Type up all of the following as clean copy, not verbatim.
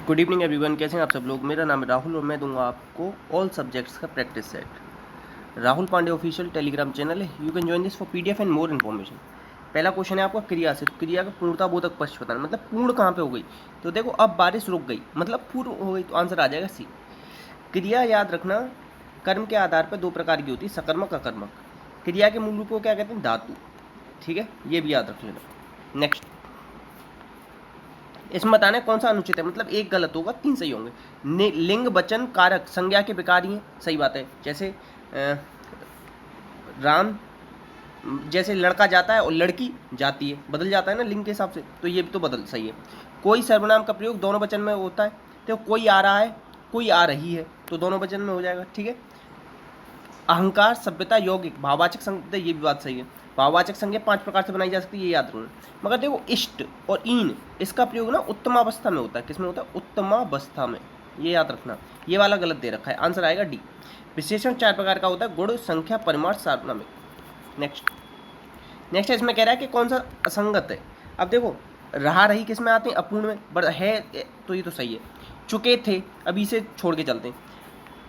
Good evening everyone, कैसे हैं आप सब लोग। मेरा नाम है राहुल और मैं दूंगा आपको ऑल सब्जेक्ट्स का practice set. Rahul Pandey official Telegram channel है। You can join this for PDF and more information. पहला क्वेश्चन है आपका क्रिया से। तो क्रिया का पूर्णता बोधक पक्ष बताना, मतलब पूर्ण कहाँ पे हो गई। तो देखो अब बारिश रुक गई, मतलब पूर्ण हो गई, तो आंसर आ जाएगा सी। क्रिया याद रखना कर्म के आधार पर दो प्रकार की होती है, सकर्मक अकर्मक। क्रिया के मूल रूप को क्या कहते हैं, धातु। ठीक है, ये भी याद रख लेना। नेक्स्ट, इसमें बताना है कौन सा अनुचित है, मतलब एक गलत होगा, तीन सही होंगे। लिंग वचन कारक संज्ञा के विकारी हैं, सही बात है। जैसे राम, जैसे लड़का जाता है और लड़की जाती है, बदल जाता है ना लिंग के हिसाब से, तो ये भी तो बदल सही है। कोई सर्वनाम का प्रयोग दोनों वचन में होता है, तो कोई आ रहा है, कोई आ रही है, तो दोनों वचन में हो जाएगा। ठीक है। अहंकार सभ्यता यौगिक भाववाचक संज्ञा, ये भी बात सही है। भाववाचक संज्ञा 5 प्रकार से बनाई जा सकती है, ये याद रखना। मगर देखो इष्ट और ईन, इसका प्रयोग ना उत्तमावस्था में होता है। किसमें होता है, उत्तमावस्था में, ये याद रखना। ये वाला गलत दे रखा है, आंसर आएगा डी। विशेषण 4 प्रकार का होता है, गुण संख्या परिमाण सार्वनामिक। नेक्स्ट नेक्स्ट इसमें कह रहा है कि कौन सा असंगत है। अब देखो रहा रही किस में आते हैं, अपूर्ण में, बट है तो ये तो सही है। चुके थे, अभी इसे छोड़ के चलते हैं।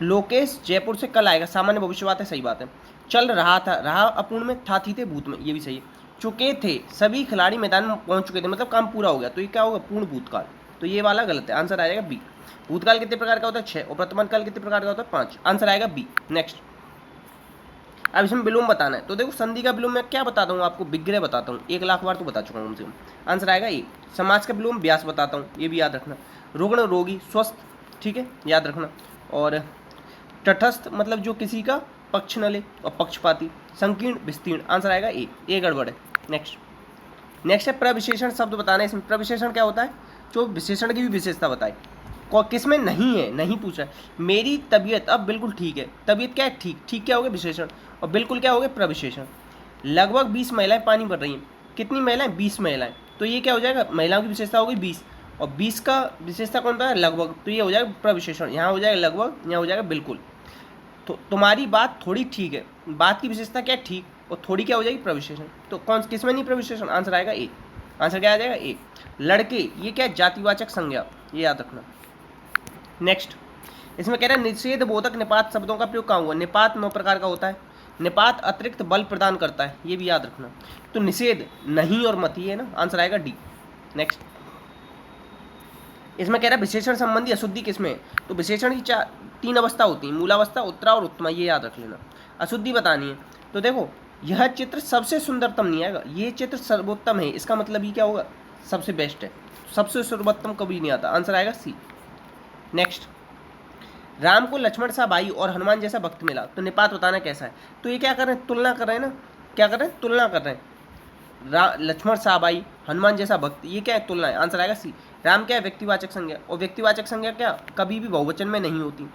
लोकेश जयपुर से कल आएगा, सामान्य भविष्य बात है, सही बात है। चल रहा था, रहा अपूर्ण में, था थी थे भूत में, ये भी सही है। चुके थे, सभी खिलाड़ी मैदान में पहुंच चुके थे, मतलब काम पूरा हो गया, तो ये क्या होगा, पूर्ण भूतकाल, तो ये वाला गलत है, आंसर आ जाएगा बी। भूतकाल कितने प्रकार का होता है, 6, और वर्तमान काल कितने प्रकार का होता है, 5, आंसर आएगा बी। नेक्स्ट, अब इसमें विलोम बताना है, तो देखो संधि का विलोम मैं क्या बताता हूँ आपको, विग्रह बताता हूँ, 1,00,000 बार तो बता चुका हूँ कम से कम, आंसर आएगा ए। समाज का विलोम व्यास बताता हूँ, ये भी याद रखना। रुग्ण रोगी स्वस्थ, ठीक है, याद रखना। और तटस्थ मतलब जो किसी का पक्ष न ले, और पक्षपाती, संकीर्ण विस्तीर्ण, आंसर आएगा ए गड़बड़ है। नेक्स्ट है प्रविशेषण शब्द बताना है। इसमें प्रविशेषण क्या होता है, जो विशेषण की भी विशेषता बताए। किस में नहीं है, नहीं पूछा है। मेरी तबीयत अब बिल्कुल ठीक है, तबीयत क्या है, ठीक, ठीक क्या हो गया, विशेषण, और बिल्कुल क्या हो गया, प्रविशेषण। लगभग 20 महिलाएं पानी भर रही हैं, कितनी महिलाएं, 20 महिलाएं, तो ये क्या हो जाएगा, महिलाओं की विशेषता हो गई 20, और 20 का विशेषता कौन था, लगभग, तो ये हो जाएगा प्रविशेषण। यहाँ हो जाएगा लगभग, यहाँ हो जाएगा बिल्कुल। तो तुम्हारी बात थोड़ी ठीक है, बात की विशेषता क्या है, ठीक, और थोड़ी क्या हो जाएगी, प्रविशेषण। तो कौन किस में नहीं प्रविशेषण, आंसर आएगा ए। आंसर क्या आ जाएगा, ए। लड़के, ये क्या है, जातिवाचक संज्ञा, ये याद रखना। नेक्स्ट, इसमें कह रहा है निषेध बोधक निपात शब्दों का प्रयोग कहाँ हुआ। निपात 9 प्रकार का होता है। निपात अतिरिक्त बल प्रदान करता है, ये भी याद रखना। तो निषेध नहीं और मत, ही है ना, आंसर आएगा डी। नेक्स्ट, इसमें कह रहा है विशेषण संबंधी अशुद्धि किसमें है। तो विशेषण की 3 अवस्था होती है, मूलावस्था, उत्तरा और उत्तमा, ये याद रख लेना। अशुद्धि बतानी है, तो देखो यह चित्र सबसे सुंदरतम नहीं आएगा, ये चित्र सर्वोत्तम है, इसका मतलब ये क्या होगा, सबसे बेस्ट है। सबसे सर्वोत्तम कभी नहीं आता, आंसर आएगा सी। नेक्स्ट, राम को लक्ष्मण सा भाई और हनुमान जैसा भक्त मिला, तो निपात बताना कैसा है। तो ये क्या कर रहे हैं, तुलना कर रहे हैं ना, क्या कर रहे हैं, तुलना कर रहे हैं। लक्ष्मण सा भाई, हनुमान जैसा भक्त, ये क्या है, तुलना है, आंसर आएगा सी। राम क्या है, व्यक्तिवाचक संज्ञा, और व्यक्तिवाचक संज्ञा क्या कभी भी बहुवचन में नहीं होती,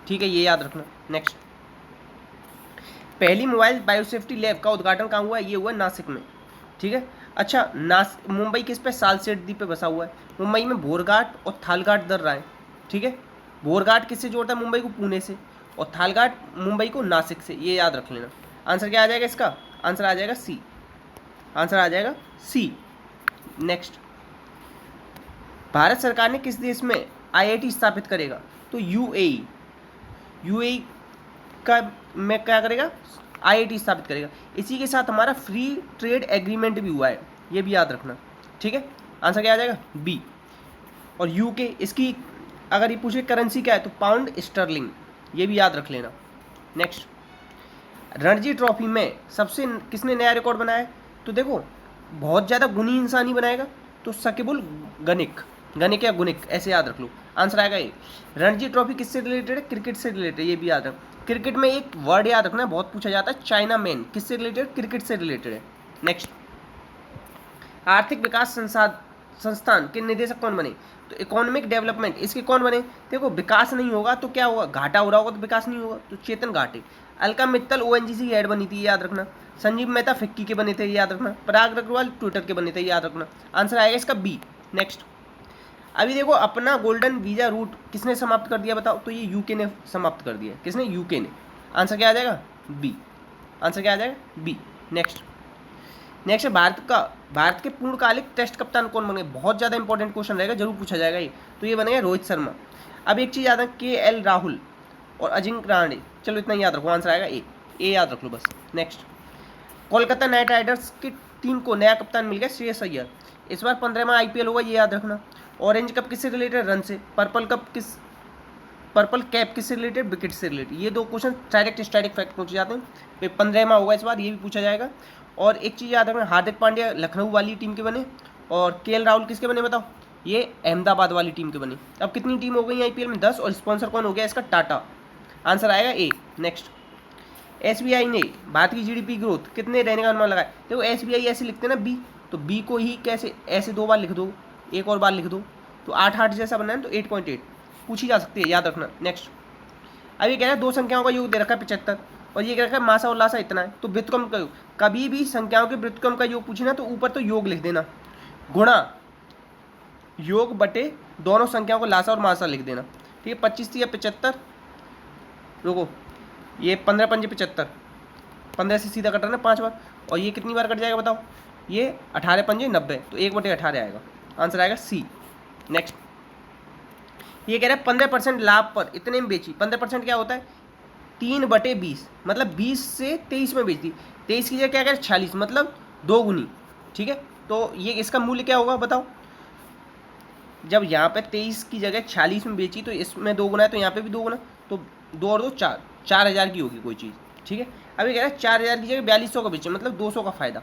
ठीक है, ये याद रखना। नेक्स्ट, पहली मोबाइल बायोसेफ्टी लैब का उद्घाटन कहाँ हुआ है, ये हुआ नासिक में, ठीक है। अच्छा, मुंबई किस पे, सालसेट द्वीप पे बसा हुआ है। मुंबई में भोरघाट और थालघाट दर रहा है, ठीक है। भोरघाट किससे जोड़ता है, मुंबई को पुणे से, और थालघाट मुंबई को नासिक से, ये याद रख लेना। आंसर क्या आ जाएगा इसका, आंसर आ जाएगा सी, आंसर आ जाएगा सी। नेक्स्ट, भारत सरकार ने किस देश में आईआईटी स्थापित करेगा। तो यूएई, यूएई का में क्या करेगा, आईआईटी स्थापित करेगा। इसी के साथ हमारा फ्री ट्रेड एग्रीमेंट भी हुआ है, ये भी याद रखना, ठीक है। आंसर क्या आ जाएगा, बी। और यूके, इसकी अगर ये पूछे करेंसी क्या है, तो पाउंड स्टर्लिंग, ये भी याद रख लेना। नेक्स्ट, रणजी ट्रॉफी में सबसे किसने नया रिकॉर्ड बनाया है। तो देखो बहुत ज़्यादा गुणी इंसान ही बनाएगा, तो सकिबुल गनिक, गनिक या गुनिक, ऐसे याद रख लो, आंसर आएगा ये। रणजी ट्रॉफी किससे रिलेटेड है, क्रिकेट से रिलेटेड, ये भी याद रख। क्रिकेट में एक वर्ड याद रखना, बहुत पूछा जाता है, चाइना मैन, किससे रिलेटेड, क्रिकेट से रिलेटेड है। नेक्स्ट, आर्थिक विकास संस्थान के निदेशक कौन बने। तो इकोनॉमिक डेवलपमेंट, इसके कौन बने। देखो विकास नहीं होगा तो क्या होगा, घाटा हो रहा होगा तो विकास नहीं होगा, तो चेतन घाटे। अलका मित्तल ओएनजीसी की हेड बनी थी, याद रखना। संजीव मेहता फिक्की के बने थे, याद रखना। पराग अग्रवाल ट्विटर के बने थे, याद रखना। आंसर आएगा इसका बी। नेक्स्ट, अभी देखो अपना गोल्डन वीजा रूट किसने समाप्त कर दिया बताओ। तो ये यूके ने समाप्त कर दिया, किसने, यूके ने। आंसर क्या आ जाएगा, बी, आंसर क्या आ जाएगा, बी। नेक्स्ट, नेक्स्ट है भारत के पूर्णकालिक टेस्ट कप्तान कौन बने? बहुत ज़्यादा इंपॉर्टेंट क्वेश्चन रहेगा, जरूर पूछा जाएगा ये। तो ये बनेगा रोहित शर्मा। अब एक चीज़ याद है, KL राहुल और अजिंक्य रहाणे, चलो इतना याद रखो, आंसर आएगा ए याद रख लो बस। नेक्स्ट, कोलकाता नाइट राइडर्स की टीम को नया कप्तान मिल गया, श्रेयस अय्यर। इस बार 15वां IPL होगा, ये याद रखना। ऑरेंज कप किससे रिलेटेड? रन से। पर्पल कैप किससे रिलेटेड? विकेट से रिलेटेड। ये दो क्वेश्चन डायरेक्ट स्टैटिक फैक्ट पूछे जाते हैं। 15वां होगा इस बार, ये भी पूछा जाएगा। और एक चीज़ याद रखना, हार्दिक पांड्या लखनऊ वाली टीम के बने और KL राहुल किसके बने बताओ? ये अहमदाबाद वाली टीम के बने। अब कितनी टीम हो गई IPL में? 10। और स्पॉन्सर कौन हो गया इसका? टाटा। आंसर आएगा ए। नेक्स्ट, SBI ने भारत की GDP ग्रोथ कितने रहने का अनुमान लगाया? देखो SBI ऐसे लिखते हैं ना बी, तो बी को ही कैसे ऐसे 2 बार लिख दो, एक और बार लिख दो, तो 8 जैसा बना है, तो 8.8 पूछी जा सकती है, याद रखना। नेक्स्ट, अब ये कह रहा है 2 संख्याओं का योग दे रखा है 75 और ये कह रखा है मासा और लासा इतना है, तो व्युत्क्रम का योग। कभी भी संख्याओं के व्युत्क्रम का योग पूछे ना तो ऊपर तो योग लिख देना, गुणा योग बटे दोनों संख्याओं को लासा और मासा लिख देना। ठीक है, 25 या 75, रुको, ये 15 पंजे 75, 15 से सीधा कट रहा है ना 5 बार, और ये कितनी बार कट जाएगा बताओ? ये 18 पंजे 90, तो 1/18 आएगा। आंसर आएगा सी। नेक्स्ट, ये कह रहा है 15% लाभ पर इतने में बेची। 15% क्या होता है? 3/20, मतलब 20 से 23 में बेच दी। 23 की जगह क्या कह रहा है? 46, मतलब 2 गुनी। ठीक है, तो ये इसका मूल्य क्या होगा बताओ? जब यहाँ पे 23 की जगह 46 में बेची तो इसमें 2 गुना है, तो यहाँ पे भी 2 गुना, तो 2 और 2 4, 4000 की होगी कोई चीज़। ठीक है, अभी कह रहा है 4000 की जगह 4200 का बेचे, मतलब 200 का फायदा।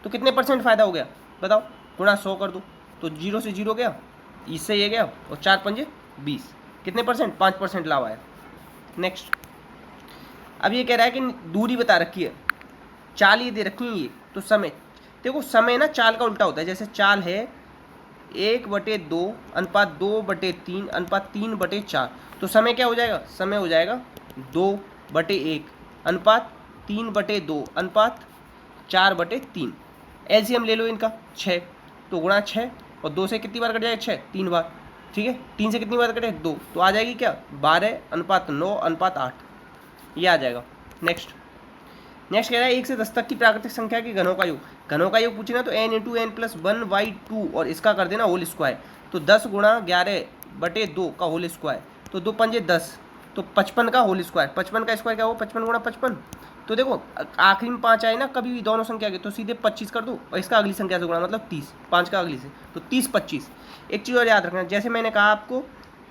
तो कितने % फायदा हो गया बताओ? गुणा 100 कर दो, तो 0 से 0 गया, इससे ये गया, और 4 पंजे 20, कितने %? 5% लाभ आया। नेक्स्ट, अब ये कह रहा है कि दूरी बता रखी है, चाल ये दे रखी है, ये तो समय, देखो समय ना चाल का उल्टा होता है। जैसे चाल है 1/2 अनुपात 2/3 अनुपात 3/4, तो समय क्या हो जाएगा? समय हो जाएगा 2/1 अनुपात 3/2 अनुपात 4/3। LCM ले लो इनका 6, तो गुणा 6, और 2 से कितनी बार कट जाएगा? 6, 3 बार। ठीक है, 3 से कितनी बार कटे? 2, तो आ जाएगी क्या? 12/9/8, ये आ जाएगा। नेक्स्ट कह रहा है 1 से 10 तक की प्राकृतिक संख्या के घनों का योग। घनों का योग पूछे ना तो n × n + 1/2 और इसका कर देना होल स्क्वायर, तो 10 × 11/2 का होल स्क्वायर, तो 2 पंजे 10, तो 55 का होल स्क्वायर। 55 का स्क्वायर क्या हो? 55 × 55। तो देखो आखिरी में 5 आए ना कभी भी दोनों संख्या के, तो सीधे 25 कर दो और इसका अगली संख्या से गुणा, मतलब 30, 5 का अगली से, तो 30 25। एक चीज़ और याद रखना, जैसे मैंने कहा आपको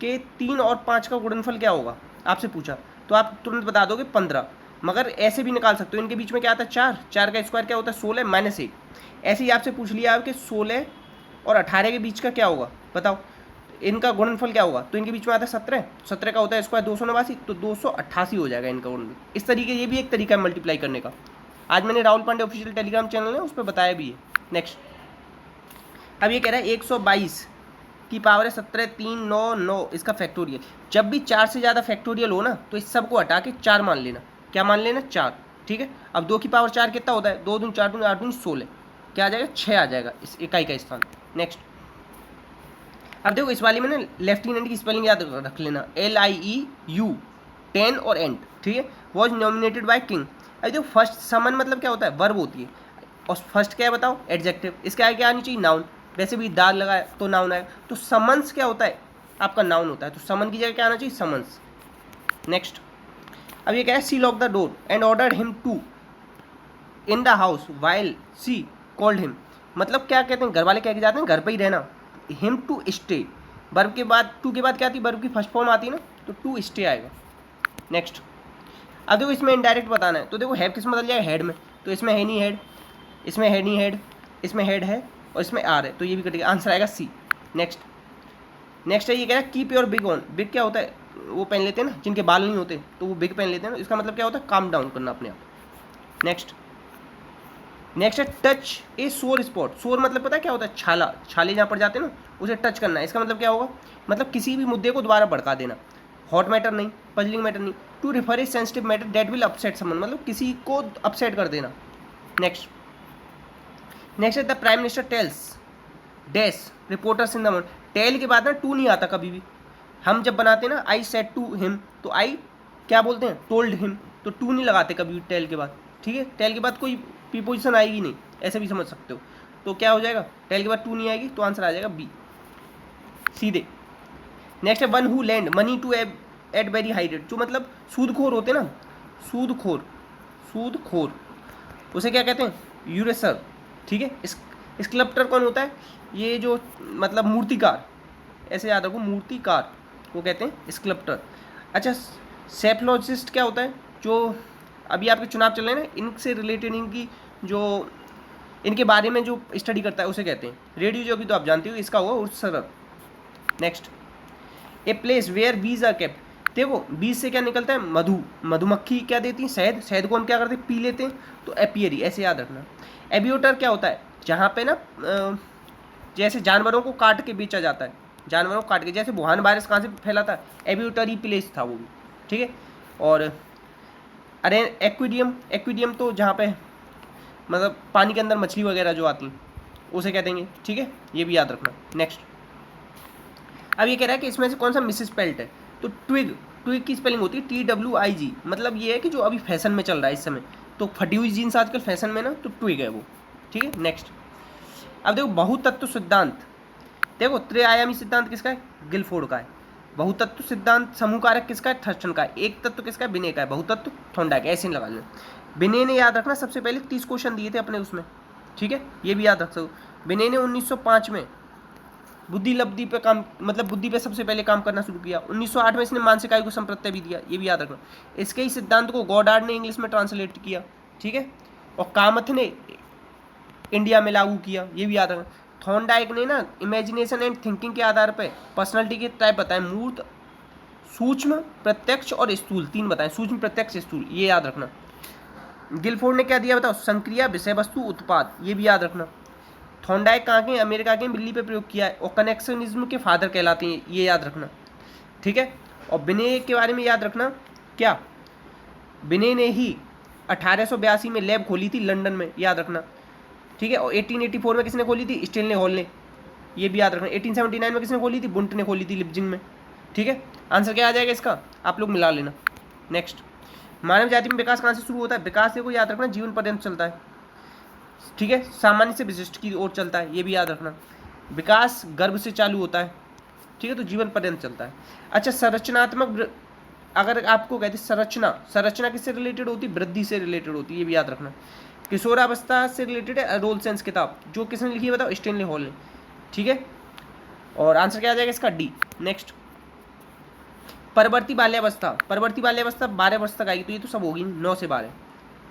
कि 3 और 5 का गुणनफल क्या होगा, आपसे पूछा, तो आप तुरंत बता दोगे 15, मगर ऐसे भी निकाल सकते हो। इनके बीच में क्या आता है? 4, 4 का स्क्वायर क्या होता है? 16 - 1। ऐसे ही आपसे पूछ लिया कि 16 और 18 के बीच का क्या होगा बताओ, इनका गुणनफल क्या होगा? तो इनके बीच में आता है 17, 17 का होता है स्क्वायर 289, तो 288 हो जाएगा इनका गुणनफल। इस तरीके, ये भी एक तरीका है मल्टीप्लाई करने का। आज मैंने Rahul Pandey official Telegram channel है उस पर बताया भी है। नेक्स्ट, अब ये कह रहा है 122 की पावर है 17 3 9 9, इसका फैक्टोरियल। जब भी 4 से ज़्यादा फैक्टोरियल हो ना तो इस सब को हटा के 4 मान लेना। क्या मान लेना? 4। ठीक है, अब 2 की पावर 4 कितना होता है? 2 दूनी 4 दूनी 8 दूनी 16, क्या आ जाएगा? 6 आ जाएगा इस इकाई का स्थान। नेक्स्ट, अब देखो इस वाली में ना लेफ्टिनेंट की स्पेलिंग याद रख लेना, LIEU, 10 और एंट। ठीक है, वॉज नॉमिनेटेड बाय किंग। अब देखो फर्स्ट समन मतलब क्या होता है? वर्ब होती है, और फर्स्ट क्या है बताओ? एडजेक्टिव। इसके आगे क्या आनी चाहिए? नाउन। वैसे भी दाल लगाए तो नाउन आएगा, तो समन्स क्या होता है? आपका नाउन होता है, तो समन की जगह क्या आना चाहिए? समन्स। नेक्स्ट, अब ये कह रहा है she lock the door and order him to in the house while she called him. मतलब क्या कहते हैं? घर वाले कह के जाते हैं घर पे ही रहना। हिम टू स्टे, वर्ब के बाद टू के बाद क्या आती है? वर्ब की फर्स्ट फॉर्म आती है ना, तो टू स्टे आएगा। नेक्स्ट, अब देखो इसमें इनडायरेक्ट बताना है, तो देखो हैव किस में बदल जाएगा? हेड में, तो इसमें है नहीं हेड, इसमें है नहीं हेड, इसमें हेड है और इसमें आर है, तो ये भी कटेगा। आंसर आएगा सी। नेक्स्ट है ये कह रहा है keep your big on. Big क्या होता है? वो पहन लेते हैं ना जिनके बाल नहीं होते, तो वो बिग पहन लेते हैं ना, इसका मतलब क्या होता है? काम डाउन करना अपने आप। नेक्स्ट है टच ए सोर स्पॉट। सोर मतलब पता है क्या होता है? छाला, छाले जहाँ पर जाते हैं ना उसे टच करना है। इसका मतलब क्या होगा? मतलब किसी भी मुद्दे को दोबारा भड़का देना। हॉट मैटर नहीं, पजलिंग मैटर नहीं, to refer a sensitive matter that will upset someone, मतलब किसी को अपसेट कर देना। नेक्स्ट है the prime minister tells dash reporters in the morning. Tell के बाद ना टू नहीं आता कभी भी। हम जब बनाते हैं ना आई सेड टू हिम, तो आई क्या बोलते हैं? टोल्ड हिम, तो टू नहीं लगाते कभी भी टेल के बाद। ठीक है, टेल के बाद कोई प्रीपोजिशन आएगी नहीं, ऐसे भी समझ सकते हो। तो क्या हो जाएगा, टेल के बाद टू नहीं आएगी तो आंसर आ जाएगा बी सीधे। नेक्स्ट है one who lend money to at very high rate, जो मतलब सूदखोर होते हैं ना, सूदखोर उसे क्या कहते हैं, यूरेसर। ठीक है, स्कल्प्टर कौन होता है, ये जो मतलब मूर्तिकार, ऐसे याद रखो, मूर्तिकार वो कहते हैं स्कल्प्टर। अच्छा, सेफोलॉजिस्ट क्या होता है, जो अभी आपके चुनाव चल रहे हैं ना, इनसे रिलेटेड इनकी जो इनके बारे में जो स्टडी करता है उसे कहते हैं रेडियोलॉजी, तो आप जानते हो इसका होगा उत्सर्ग। Next, a place where bees are kept, देखो बीज से क्या निकलता है, मधुमक्खी क्या देती है, शहद को हम क्या करते हैं, पी लेते हैं, तो एपियरी, ऐसे याद रखना। एब्यूटर क्या होता है, जहाँ पे ना जैसे जानवरों को काट के बेचा जाता है, जानवरों को काट के, जैसे वुहान वायरस कहाँ से फैला था, एब्यूटरी प्लेस था वो भी। ठीक है, और अरे एक्विडियम तो जहाँ पे मतलब पानी के अंदर मछली वगैरह जो आती हैं उसे कह देंगे। ठीक है, ये भी याद रखना। नेक्स्ट, अब ये कह रहा है कि इसमें से कौन सा मिसस्पेल्ड है, तो ट्विग की स्पेलिंग होती है TWIG, मतलब ये है कि जो अभी फैशन में चल रहा है इस समय, तो फटी हुई जीन्स आजकल फैशन में ना, तो ट्विग है वो। ठीक है, नेक्स्ट, अब देखो बहुतत्व सिद्धांत, देखो त्रिआयामी सिद्धांत किसका है, गिलफोर्ड का है। बहुतत्व सिद्धांत समूह कारक किसका है, थर्स्टन का है। एक तत्व किसका है, बिने का है। बहुतत्व थॉर्नडाइक, ऐसे नहीं लगा लेना। बिने ने याद रखना सबसे पहले 30 क्वेश्चन दिए थे अपने उसमें। ठीक है, ये भी याद रख सकते। बिने ने 1905 में बुद्धि लब्धि पे काम, मतलब बुद्धि पे सबसे पहले काम करना शुरू किया। 1908 में इसने मानसिक आयु को संप्रत्यय भी दिया, ये भी याद रखना। इसके ही सिद्धांत को गॉडार्ड ने इंग्लिश में ट्रांसलेट किया। ठीक है, और कामथ ने इंडिया में लागू किया, ये भी याद रखना। थॉर्नडाइक ने ना इमेजिनेशन एंड थिंकिंग के आधार पर पर्सनालिटी के टाइप बताए, मूर्त, सूक्ष्म, प्रत्यक्ष और स्थूल, 3 बताएं, सूक्ष्म, प्रत्यक्ष, स्थूल, ये याद रखना। गिलफोर्ड ने क्या दिया बताओ, संक्रिया, विषय वस्तु, उत्पाद, ये भी याद रखना। थॉर्नडाइक कहाँ के, अमेरिका के, बिल्ली पे प्रयोग किया है, और कनेक्शनिज्म के फादर कहलाते हैं, ये याद रखना। ठीक है, और बिने के बारे में याद रखना, क्या बिने ने ही 1882 में लैब खोली थी लंदन में, याद रखना। ठीक है, और 1884 में किसने खोली थी, स्टेनले हॉल ने, ये भी याद रखना। 1879 में किसने खोली थी, बुंट ने खोली थी लिप्जिंग में। ठीक है, आंसर क्या आ जाएगा इसका, आप लोग मिला लेना। नेक्स्ट, मानव जाति में विकास कहाँ से शुरू होता है, विकास देखो याद रखना जीवन पर्यंत चलता है। ठीक है, सामान्य से विशिष्ट की ओर चलता है, ये भी याद रखना। विकास गर्भ से चालू होता है। ठीक है, तो जीवन पर्यंत चलता है। अच्छा, संरचनात्मक, अगर आपको कहते संरचना किससे रिलेटेड होती है, वृद्धि से रिलेटेड होती है, ये भी याद रखना। किशोरावस्था से रिलेटेड है रोल सेंस किताब, जो किसने लिखी है बताओ, स्टेनले हॉल ने। ठीक है, और आंसर क्या आ जाएगा इसका, डी। नेक्स्ट, परवर्ती बाल्यावस्था 12 वर्ष तक आएगी, तो ये तो सब होगी 9 से 12।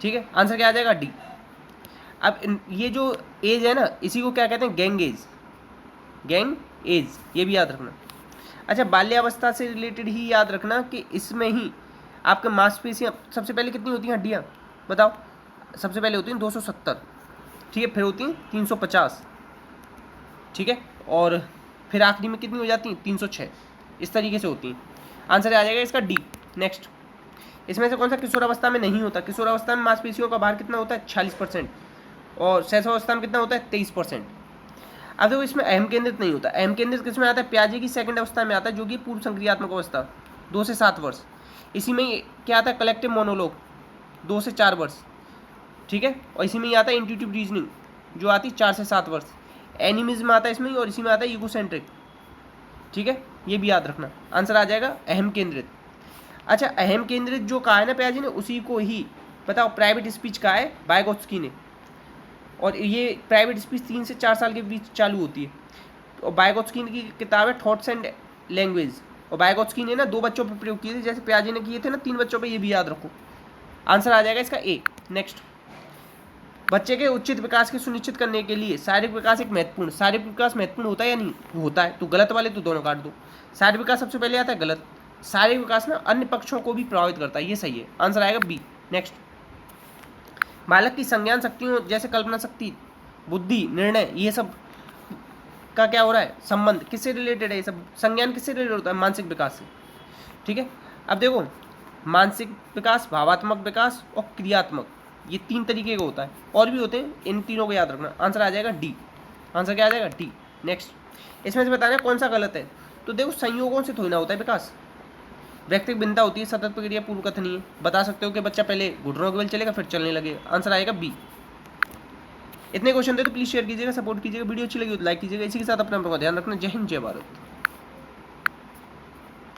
ठीक है, आंसर क्या आ जाएगा, डी। अब ये जो एज है ना, इसी को क्या कहते हैं, गैंग एज, ये भी याद रखना। अच्छा, बाल्यावस्था से रिलेटेड ही याद रखना कि इसमें ही आपके मांसपेशियाँ सबसे पहले कितनी होती हैं, हड्डियाँ बताओ, सबसे पहले होती हैं 270। ठीक है, फिर होती हैं 350। ठीक है, और फिर आखिरी में कितनी हो जाती हैं, 306, इस तरीके से होती हैं। आंसर आ जाएगा इसका डी। नेक्स्ट, इसमें से कौन सा किशोरावस्था में नहीं होता, किशोरावस्था में मांसपेशियों का भार कितना होता है, 46%, और शैशवावस्था में कितना होता है, 23%। अब देखो इसमें अहम केंद्रित नहीं होता, अहम केंद्रित किसमें आता है, प्याजे की सेकंड अवस्था में आता है, जो कि पूर्व संक्रियात्मक अवस्था 2 से 7 वर्ष। इसी में क्या आता है, कलेक्टिव मोनोलॉग 2 से 4 वर्ष। ठीक है, और इसी में ही आता है इंट्यूटिव रीजनिंग, जो आती है 4 से 7 वर्ष। एनिमिज्म आता है इसमें ही, और इसी में आता है ईगोसेंट्रिक। ठीक है, ये भी याद रखना। आंसर आ जाएगा अहम केंद्रित। अच्छा, अहम केंद्रित जो कहा है ना प्याजी ने, उसी को ही बताओ प्राइवेट स्पीच कहा है वाइगोत्स्की ने, और ये प्राइवेट स्पीच 3 से 4 साल के बीच चालू होती है। और वाइगोत्स्की की किताब है थॉट्स एंड लैंग्वेज, और वाइगोत्स्की ने ना 2 बच्चों पर प्रयोग किए थे, जैसे प्याजी ने किए थे ना 3 बच्चों पर, ये भी याद रखो। आंसर आ जाएगा इसका ए। नेक्स्ट, बच्चे के उचित विकास के सुनिश्चित करने के लिए शारीरिक विकास एक महत्वपूर्ण, शारीरिक विकास महत्वपूर्ण होता है या नहीं होता है, तो गलत वाले तो दोनों काट दो। शारीरिक विकास सबसे पहले आता है, गलत। शारीरिक विकास ना अन्य पक्षों को भी प्रभावित करता है, ये सही है, आंसर आएगा बी। नेक्स्ट, बालक की संज्ञान शक्तियों जैसे कल्पना शक्ति, बुद्धि, निर्णय, ये सब का क्या हो रहा है, संबंध किससे रिलेटेड है, ये सब संज्ञान किससे रिलेटेड होता है, मानसिक विकास से। ठीक है, अब देखो मानसिक विकास, भावात्मक विकास और क्रियात्मक, ये 3 तरीके का होता है, और भी होते हैं, इन तीनों को याद रखना। आंसर आ जाएगा डी। आंसर क्या आ जाएगा, डी। नेक्स्ट, इसमें से बताना कौन सा गलत है, तो देखो संयोगों से थोड़ी ना होता है विकास, व्यक्तिगत भिन्नता होती है, सतत प्रक्रिया पूर्व कथनीय है। बता सकते हो कि बच्चा पहले घुटनों के बल चलेगा फिर चलने लगे, आंसर आएगा बी। इतने क्वेश्चन थे तो प्लीज़ शेयर कीजिएगा, सपोर्ट कीजिएगा, वीडियो अच्छी लगी तो लाइक कीजिएगा। इसी के साथ अपना ध्यान रखना। जय हिंद, जय भारत।